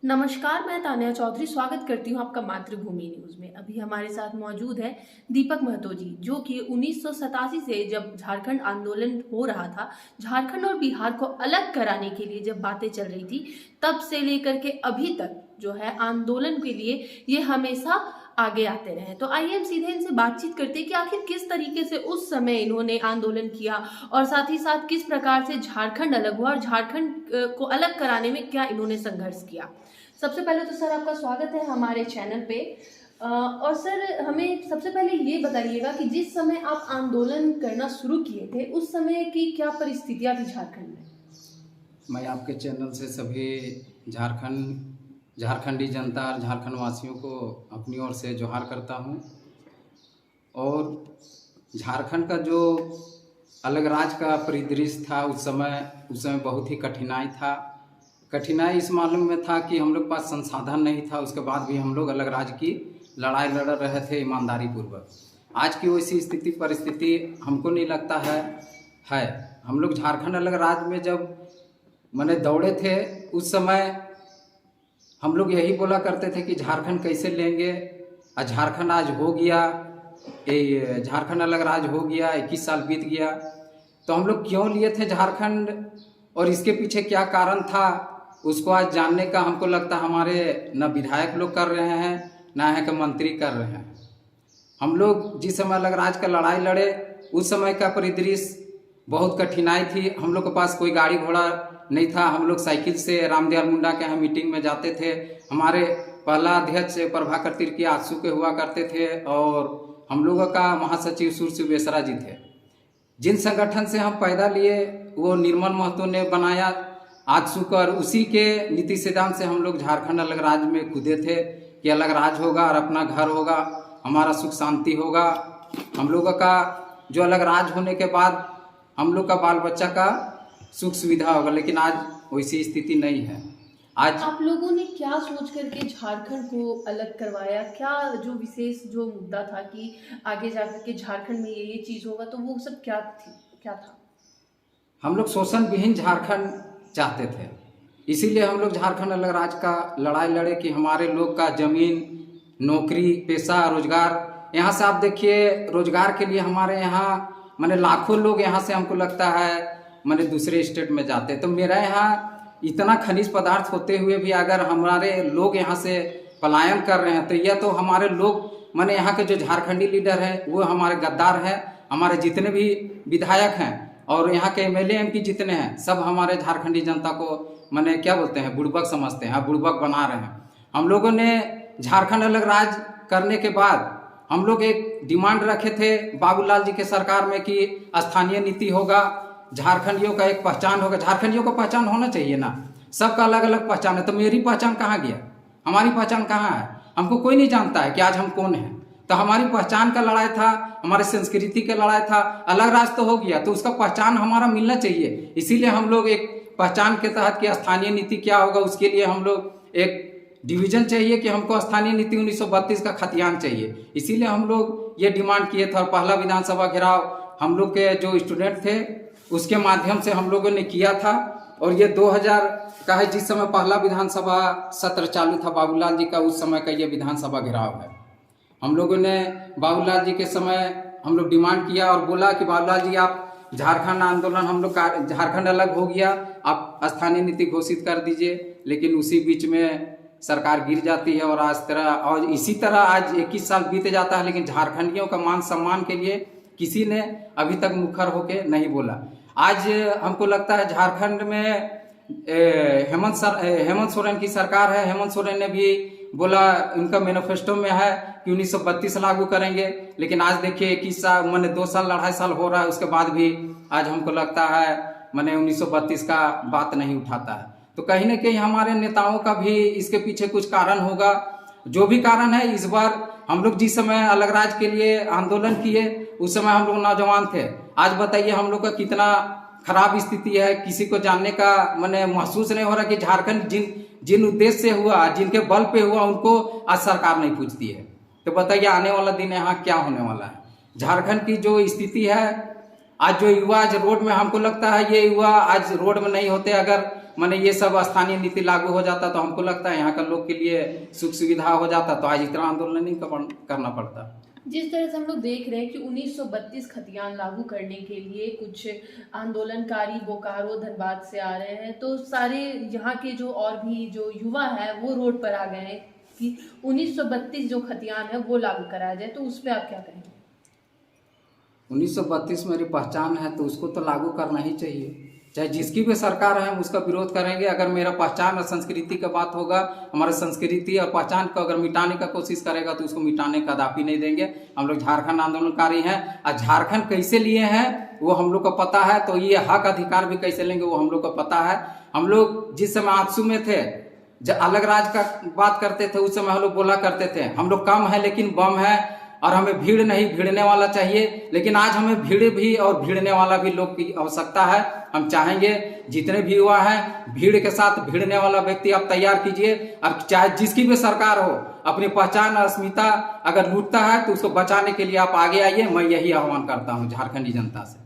नमस्कार, मैं तान्या चौधरी स्वागत करती हूँ आपका मातृभूमि न्यूज़ में। अभी हमारे साथ मौजूद है दीपक महतो जी, जो कि 1987 से जब झारखंड आंदोलन हो रहा था, झारखंड और बिहार को अलग कराने के लिए जब बातें चल रही थी, तब से लेकर के अभी तक जो है आंदोलन के लिए ये हमेशा आगे आते रहे। तो आइए हम सीधे इनसे बातचीत करते हैं कि आखिर किस तरीके से उस समय इन्होंने आंदोलन किया और साथ ही साथ किस प्रकार से झारखंड अलग हुआ और झारखंड को अलग कराने में क्या इन्होंने संघर्ष किया। सबसे पहले तो सर आपका स्वागत है हमारे चैनल पे। और सर हमें सबसे पहले ये बताइएगा कि जिस समय आप आंदोलन करना शुरू किए थे उस समय की क्या परिस्थितियां थी झारखंड में। मैं आपके चैनल से सभी झारखंडी जनता और झारखंड वासियों को अपनी ओर से जोहार करता हूं। और झारखंड का जो अलग राज्य का परिदृश्य था उस समय बहुत ही कठिनाई इस मालूम में था कि हम लोग पास संसाधन नहीं था। उसके बाद भी हम लोग अलग राज्य की लड़ाई लड़ रहे थे ईमानदारी पूर्वक। आज की वैसी स्थिति परिस्थिति हमको नहीं लगता है। हम लोग झारखंड अलग राज्य में जब दौड़े थे उस समय हम लोग यही बोला करते थे कि झारखंड कैसे लेंगे। और झारखंड आज हो गया, झारखंड अलग राज्य हो गया, 21 साल बीत गया। तो हम लोग क्यों लिए थे झारखंड और इसके पीछे क्या कारण था, उसको आज जानने का हमको लगता हमारे न विधायक लोग कर रहे हैं न यहाँ के मंत्री कर रहे हैं। हम लोग जिस समय अलग राज्य का लड़ाई लड़े उस समय का परिदृश्य बहुत कठिनाई थी। हम लोग के पास कोई गाड़ी घोड़ा नहीं था। हम लोग साइकिल से रामदयाल मुंडा के यहाँ मीटिंग में जाते थे। हमारे पहला अध्यक्ष प्रभाकर तिर्की आजसू के हुआ करते थे और हम लोगों का महासचिव सूर्य बेसरा जी थे। जिन संगठन से हम पैदा लिए वो निर्मल महतो ने बनाया आजसू कर, उसी के नीति सिद्धांत से हम लोग झारखंड अलग राज्य में कूदे थे कि अलग राज्य होगा और अपना घर होगा, हमारा सुख शांति होगा। हम लोगों का जो अलग राज्य होने के बाद हम लोग का बाल बच्चा का सुख सुविधा होगा, लेकिन आज वैसी स्थिति नहीं है। आज आप लोगों ने क्या सोच करके झारखंड को अलग करवाया, क्या जो विशेष जो मुद्दा था कि आगे जाकर के झारखंड में ये चीज होगा, तो वो सब क्या था? हम लोग शोषण विहीन झारखंड चाहते थे, इसीलिए हम लोग झारखंड अलग राज्य का लड़ाई लड़े कि हमारे लोग का जमीन, नौकरी, पेशा, रोजगार। यहाँ से आप देखिए रोजगार के लिए हमारे यहाँ लाखों लोग यहाँ से हमको लगता है दूसरे स्टेट में जाते। तो मेरा यहाँ इतना खनिज पदार्थ होते हुए भी अगर हमारे लोग यहाँ से पलायन कर रहे हैं तो यह तो हमारे लोग यहाँ के जो झारखंडी लीडर है वो हमारे गद्दार हैं। हमारे जितने भी विधायक हैं और यहाँ के एमएलए एमपी जितने हैं सब हमारे झारखंडी जनता को क्या बोलते हैं, बुड़बक समझते हैं, बुड़बक बना रहे हैं। हम लोगों ने झारखंड अलग राज्य करने के बाद हम लोग एक डिमांड रखे थे बाबूलाल जी के सरकार में कि स्थानीय नीति होगा, झारखंडियों का एक पहचान होगा। झारखंडियों का पहचान होना चाहिए ना, सबका अलग अलग पहचान है। तो मेरी पहचान कहाँ गया, हमारी पहचान कहाँ है? हमको कोई नहीं जानता है कि आज हम कौन हैं। तो हमारी पहचान का लड़ाई था, हमारे संस्कृति का लड़ाई था। अलग राज्य तो हो गया तो उसका पहचान हमारा मिलना चाहिए। इसीलिए हम लोग एक पहचान के तहत कि स्थानीय नीति क्या होगा उसके लिए हम लोग एक डिवीजन चाहिए कि हमको स्थानीय नीति 1932 का खतियान चाहिए। इसीलिए हम लोग ये डिमांड किए थे। और पहला विधानसभा घेराव हम लोग के जो स्टूडेंट थे उसके माध्यम से हम लोगों ने किया था। और ये 2000 का है, जिस समय पहला विधानसभा सत्र चालू था बाबूलाल जी का, उस समय का ये विधानसभा घेराव है। हम लोगों ने बाबूलाल जी के समय हम लोग डिमांड किया और बोला कि बाबूलाल जी आप झारखंड आंदोलन, हम लोग झारखंड अलग हो गया, आप स्थानीय नीति घोषित कर दीजिए। लेकिन उसी बीच में सरकार गिर जाती है और इसी तरह आज 21 साल बीते जाता है, लेकिन झारखंडियों का मान सम्मान के लिए किसी ने अभी तक मुखर होके नहीं बोला। आज हमको लगता है झारखंड में हेमंत सोरेन की सरकार है। हेमंत सोरेन ने भी बोला, उनका मैनिफेस्टो में है कि 1932 लागू करेंगे। लेकिन आज देखिए 21 साल 2 साल 2.5 साल हो रहा है, उसके बाद भी आज हमको लगता है 1932 का बात नहीं उठाता है। तो कहीं ना कहीं हमारे नेताओं का भी इसके पीछे कुछ कारण होगा। जो भी कारण है, इस बार हम लोग जिस समय अलग राज्य के लिए आंदोलन किए उस समय हम लोग नौजवान थे। आज बताइए हम लोग का कितना खराब स्थिति है, किसी को जानने का महसूस नहीं हो रहा कि झारखंड जिन उद्देश्य से हुआ, जिनके बल पे हुआ, उनको आज सरकार नहीं पूछती है। तो बताइए आने वाला दिन यहाँ क्या होने वाला है। झारखंड की जो स्थिति है, आज जो युवा आज रोड में, हमको लगता है ये युवा आज रोड में नहीं होते अगर मैंने ये सब स्थानीय नीति लागू हो जाता तो हमको लगता है यहाँ का लोग के लिए सुख सुविधा हो जाता, तो आज इतना आंदोलन नहीं करना पड़ता। जिस तरह से हम लोग देख रहे हैं कि 1932 खतियान लागू करने के लिए कुछ आंदोलनकारी बोकारो धनबाद से आ रहे हैं, तो सारे यहाँ के जो और भी जो युवा है वो रोड पर आ गए हैं कि 1932 जो खतियान है वो लागू कराया जाए, तो उस पर आप क्या कहेंगे? 1932 मेरी पहचान है तो उसको तो लागू करना ही चाहिए, चाहे जिसकी भी सरकार है हम उसका विरोध करेंगे। अगर मेरा पहचान और संस्कृति का बात होगा, हमारे संस्कृति और पहचान को अगर मिटाने का कोशिश करेगा तो उसको मिटाने का कदापि नहीं देंगे। हम लोग झारखंड आंदोलनकारी हैं और झारखंड कैसे लिए हैं वो हम लोग को पता है, तो ये हक अधिकार भी कैसे लेंगे वो हम लोग को पता है। हम लोग जिस समय आपसू में थे, जब अलग राज्य का बात करते थे, उस समय हम लोग बोला करते थे हम लोग कम है लेकिन बम है और हमें भीड़ नहीं भिड़ने वाला चाहिए। लेकिन आज हमें भीड़ भी और भिड़ने वाला भी लोग की आवश्यकता है। हम चाहेंगे जितने भी युवा हैं, भीड़ के साथ भिड़ने वाला व्यक्ति आप तैयार कीजिए, और चाहे जिसकी भी सरकार हो, अपनी पहचान और अस्मिता अगर लूटता है तो उसको बचाने के लिए आप आगे आइए। मैं यही आह्वान करता हूँ झारखंडी जनता से।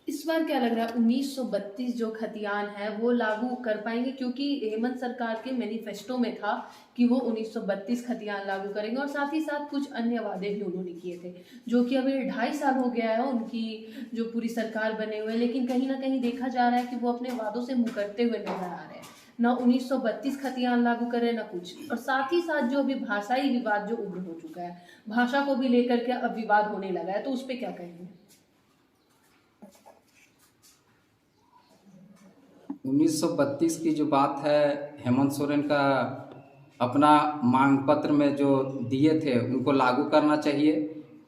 इस बार क्या लग रहा है 1932 जो खतियान है वो लागू कर पाएंगे? क्योंकि हेमंत सरकार के मैनिफेस्टो में था कि वो 1932 खतियान लागू करेंगे और साथ ही साथ कुछ अन्य वादे भी उन्होंने किए थे, जो कि अभी 2.5 साल हो गया है उनकी जो पूरी सरकार बने हुए, लेकिन कहीं ना कहीं देखा जा रहा है कि वो अपने वादों से मुकरते हुए नजर आ रहे हैं। ना 1932 खतियान लागू करे ना कुछ, और साथ ही साथ जो अभी भाषाई विवाद जो उग्र हो चुका है, भाषा को भी लेकर के अब विवाद होने लगा है, तो उस पर क्या कहेंगे? 1932 की जो बात है, हेमंत सोरेन का अपना मांग पत्र में जो दिए थे उनको लागू करना चाहिए,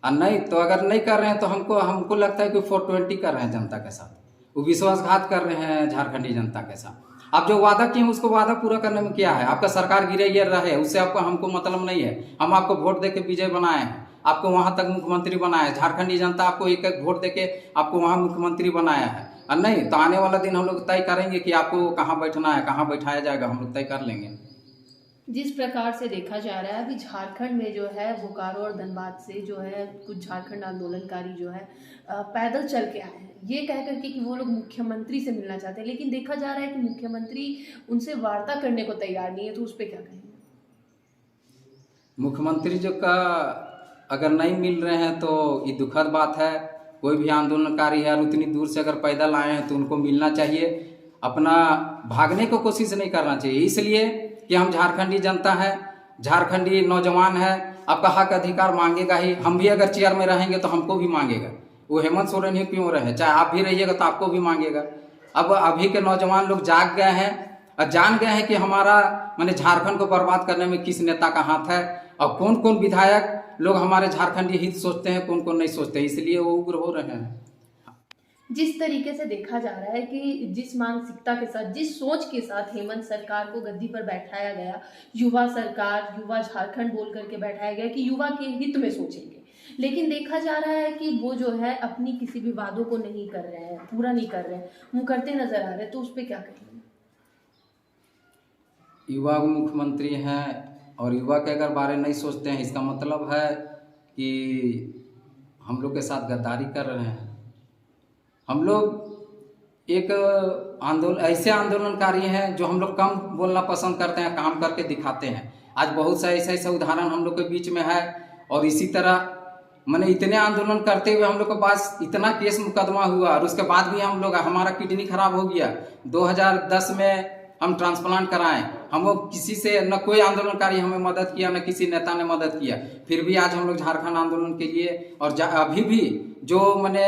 और नहीं तो अगर नहीं कर रहे हैं तो हमको लगता है कि 420 कर रहे हैं जनता के साथ, वो विश्वासघात कर रहे हैं झारखंडी जनता के साथ। आप जो वादा किए उसको वादा पूरा करने में क्या है? आपका सरकार गिरे ये रहे, उससे हमको मतलब नहीं है। हम आपको वोट देके विजय बनाए हैं, आपको वहां तक मुख्यमंत्री बनाया है। झारखंडी जनता आपको एक एक वोट देके आपको वहां मुख्यमंत्री बनाया है, और नहीं तो आने वाला दिन हम लोग तय करेंगे कि आपको कहाँ बैठना है, कहाँ बैठाया जाएगा, हम लोग तय कर लेंगे। जिस प्रकार से देखा जा रहा है अभी झारखंड में जो है बोकारो और धनबाद से जो है कुछ झारखंड आंदोलनकारी जो है पैदल चल के आए हैं, ये कह करके कि वो लोग मुख्यमंत्री से मिलना चाहते हैं, लेकिन देखा जा रहा है कि मुख्यमंत्री उनसे वार्ता करने को तैयार नहीं है, तो उस पर क्या कहेंगे? मुख्यमंत्री जो का अगर नहीं मिल रहे हैं तो ये दुखद बात है। कोई भी आंदोलनकारी है और उतनी दूर से अगर पैदल आए हैं तो उनको मिलना चाहिए, अपना भागने को कोशिश नहीं करना चाहिए। इसलिए कि हम झारखंडी जनता है, झारखंडी नौजवान है, आपका हक अधिकार मांगेगा ही। हम भी अगर चेयर में रहेंगे तो हमको भी मांगेगा, वो हेमंत सोरेन ही क्यों रहे, चाहे आप भी रहिएगा तो आपको भी मांगेगा। अब अभी के नौजवान लोग जाग गए हैं और जान गए हैं कि हमारा माने झारखंड को बर्बाद करने में किस नेता का हाथ है, और कौन कौन विधायक लोग हमारे झारखंडी हित सोचते हैं, कौन कौन नहीं सोचते हैं, इसलिए वो उग्र हो रहे हैं। जिस तरीके से देखा जा रहा है कि जिस मानसिकता के साथ, जिस सोच के साथ हेमंत सरकार को गद्दी पर बैठाया गया, युवा सरकार, युवा झारखंड बोल करके बैठाया गया कि युवा के हित में सोचेंगे, लेकिन देखा जा रहा है कि वो जो है अपनी किसी भी वादों को नहीं कर रहे हैं, पूरा नहीं कर रहे हैं, वो करते नजर आ रहे हैं, तो उस पर क्या कहेंगे? युवा मुख्यमंत्री हैं और युवा के अगर बारे नहीं सोचते हैं, इसका मतलब है कि हम लोग के साथ गद्दारी कर रहे हैं। हम लोग एक ऐसे आंदोलनकारी हैं जो हम लोग कम बोलना पसंद करते हैं, काम करके दिखाते हैं। आज बहुत सा ऐसा उदाहरण हम लोग के बीच में है, और इसी तरह मैंने इतने आंदोलन करते हुए हम लोग के पास इतना केस मुकदमा हुआ, और उसके बाद भी हम लोग, हमारा किडनी खराब हो गया। 2010 में हम ट्रांसप्लांट कराएं, हम लोग किसी से न कोई आंदोलनकारी हमें मदद किया, न किसी नेता ने मदद किया, फिर भी आज हम लोग झारखंड आंदोलन के लिए और अभी भी जो मैंने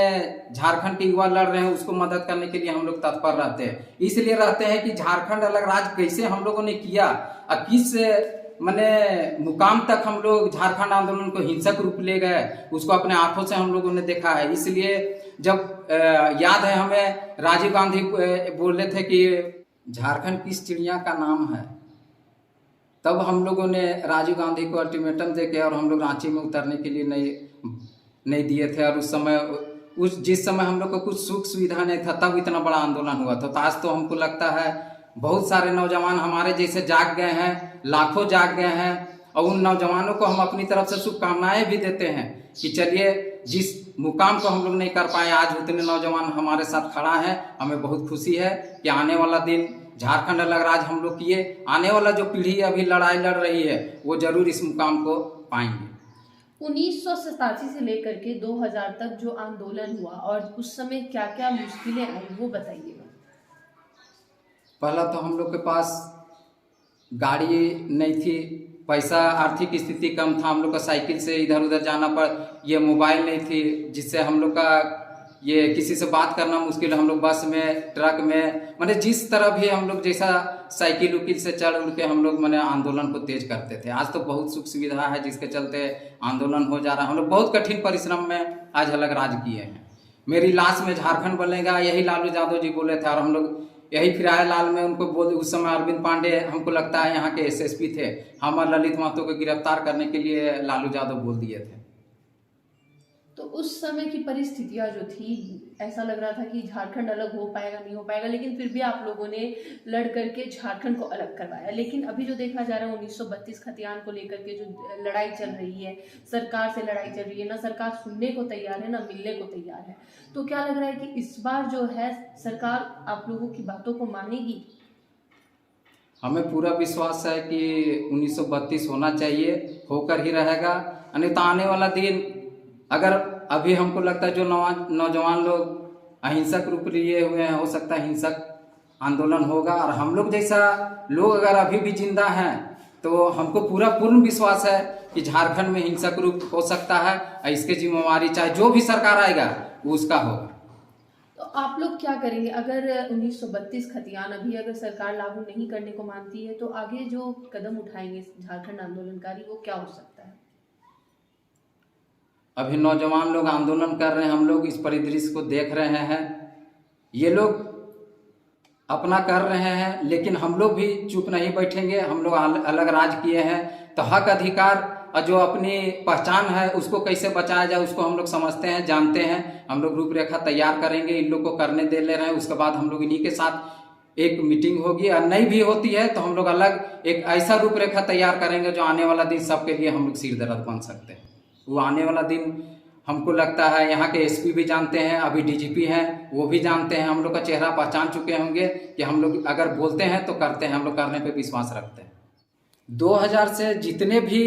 झारखंड के युवा लड़ रहे हैं उसको मदद करने के लिए हम लोग तत्पर रहते हैं। इसलिए रहते हैं कि झारखंड अलग राज्य कैसे हम लोगों ने किया और किस मैंने मुकाम तक हम लोग झारखंड आंदोलन को हिंसक रूप ले गए, उसको अपने आंखों से हम लोगों ने देखा है। इसलिए जब याद है हमें राजीव गांधी बोले थे कि झारखंड किस चिड़िया का नाम है, तब हम लोगों ने राजीव गांधी को अल्टीमेटम देके और हम लोग रांची में उतरने के लिए नहीं दिए थे। और उस समय जिस समय हम लोग को कुछ सुख सुविधा नहीं था, तब इतना बड़ा आंदोलन हुआ था। तो आज तो हमको लगता है बहुत सारे नौजवान हमारे जैसे जाग गए हैं, लाखों जाग गए हैं, और उन नौजवानों को हम अपनी तरफ से शुभकामनाएं भी देते हैं कि चलिए, जिस मुकाम को हम लोग नहीं कर पाए, आज उतने नौजवान हमारे साथ खड़ा है। हमें बहुत खुशी है कि आने वाला दिन झारखंड अलग राज्य हम लोग किए, आने वाला जो पीढ़ी अभी लड़ाई लड़ रही है वो जरूर इस मुकाम को पाएंगे। 1987 से लेकर के 2000 तक जो आंदोलन हुआ और उस समय क्या क्या मुश्किलें आई वो बताइएगा। पहला तो हम लोग के पास गाड़ी नहीं थी, पैसा आर्थिक स्थिति कम था, हम लोग का साइकिल से इधर उधर जाना पड़, ये मोबाइल नहीं थी जिससे हम लोग का ये किसी से बात करना मुश्किल, हम लोग बस में ट्रक में माने जिस तरह भी हम लोग जैसा साइकिल उकिल से चढ़ उड़ के हम लोग माने आंदोलन को तेज करते थे। आज तो बहुत सुख सुविधा है जिसके चलते आंदोलन हो जा रहा है। हम लोग बहुत कठिन परिश्रम में आज अलग राज किए हैं। मेरी लाश में झारखंड बनेगा यही लालू यादव जी बोले थे और हम लोग यही फिराए लाल में उनको बोल, उस समय अरविंद पांडे हमको लगता है यहाँ के एसएसपी थे, हम ललित महतो को गिरफ्तार करने के लिए लालू यादव बोल दिए थे। तो उस समय की परिस्थितियां जो थी ऐसा लग रहा था कि झारखंड अलग हो पाएगा नहीं हो पाएगा, लेकिन फिर भी आप लोगों ने लड़ करके झारखंड को अलग करवाया। लेकिन अभी जो देखा जा रहा है 1932 खतियान को लेकर के जो लड़ाई चल रही है, सरकार से लड़ाई चल रही है, ना सरकार सुनने को तैयार है ना मिलने को तैयार है। तो क्या लग रहा है कि इस बार जो है सरकार आप लोगों की बातों को मानेगी? हमें पूरा विश्वास है कि 1932 होना चाहिए, होकर ही रहेगा। अन्यथा आने वाला दिन अगर अभी हमको लगता है जो नौजवान लोग अहिंसक रूप लिए हुए हैं, हो सकता है हिंसक आंदोलन होगा। और हम लोग जैसा लोग अगर अभी भी जिंदा हैं तो हमको पूरा पूर्ण विश्वास है कि झारखंड में हिंसक रूप हो सकता है। इसकी जिम्मेवारी चाहे जो भी सरकार आएगा वो उसका होगा। तो आप लोग क्या करेंगे अगर 1932 खतियान अभी अगर सरकार लागू नहीं करने को मानती है, तो आगे जो कदम उठाएंगे झारखंड आंदोलनकारी वो क्या हो सकता है? अभी नौजवान लोग आंदोलन कर रहे हैं, हम लोग इस परिदृश्य को देख रहे हैं, ये लोग अपना कर रहे हैं, लेकिन हम लोग भी चुप नहीं बैठेंगे। हम लोग अलग राज किए हैं तो हक अधिकार और जो अपनी पहचान है उसको कैसे बचाया जाए उसको हम लोग समझते हैं, जानते हैं। हम लोग रूपरेखा तैयार करेंगे, इन लोग को करने दे ले रहे हैं। उसके बाद हम लोग इन्हीं के साथ एक मीटिंग होगी और नहीं भी होती है तो हम लोग अलग एक ऐसा रूपरेखा तैयार करेंगे जो आने वाला दिन सबके लिए हम लोग सिर दर्द बन सकते हैं। वो आने वाला दिन हमको लगता है यहाँ के एसपी भी जानते हैं, अभी डीजीपी हैं वो भी जानते हैं, हम लोग का चेहरा पहचान चुके होंगे कि हम लोग अगर बोलते हैं तो करते हैं, हम लोग करने पे विश्वास रखते हैं। 2000 से जितने भी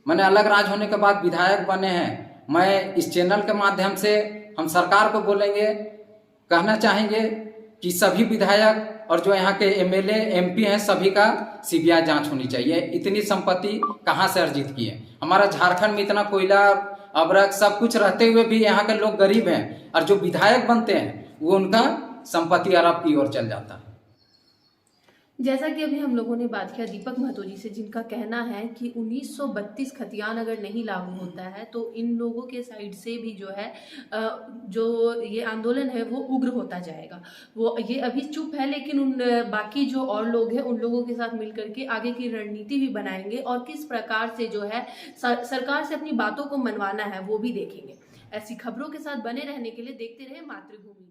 मैंने अलग राज होने के बाद विधायक बने हैं, मैं इस चैनल के माध्यम से हम सरकार को बोलेंगे, कहना चाहेंगे कि सभी विधायक और जो यहाँ के एमएलए एमपी हैं सभी का सीबीआई जांच होनी चाहिए। इतनी संपत्ति कहाँ से अर्जित की है? हमारा झारखंड में इतना कोयला अबरक सब कुछ रहते हुए भी यहाँ के लोग गरीब हैं और जो विधायक बनते हैं वो उनका संपत्ति अरब की ओर चल जाता है। जैसा कि अभी हम लोगों ने बात किया दीपक महतो जी से, जिनका कहना है कि 1932 खतियान अगर नहीं लागू होता है तो इन लोगों के साइड से भी जो है जो ये आंदोलन है वो उग्र होता जाएगा। वो ये अभी चुप है, लेकिन उन बाकी जो और लोग हैं उन लोगों के साथ मिलकर के आगे की रणनीति भी बनाएंगे और किस प्रकार से जो है सरकार से अपनी बातों को मनवाना है वो भी देखेंगे। ऐसी खबरों के साथ बने रहने के लिए देखते रहे मातृभूमि।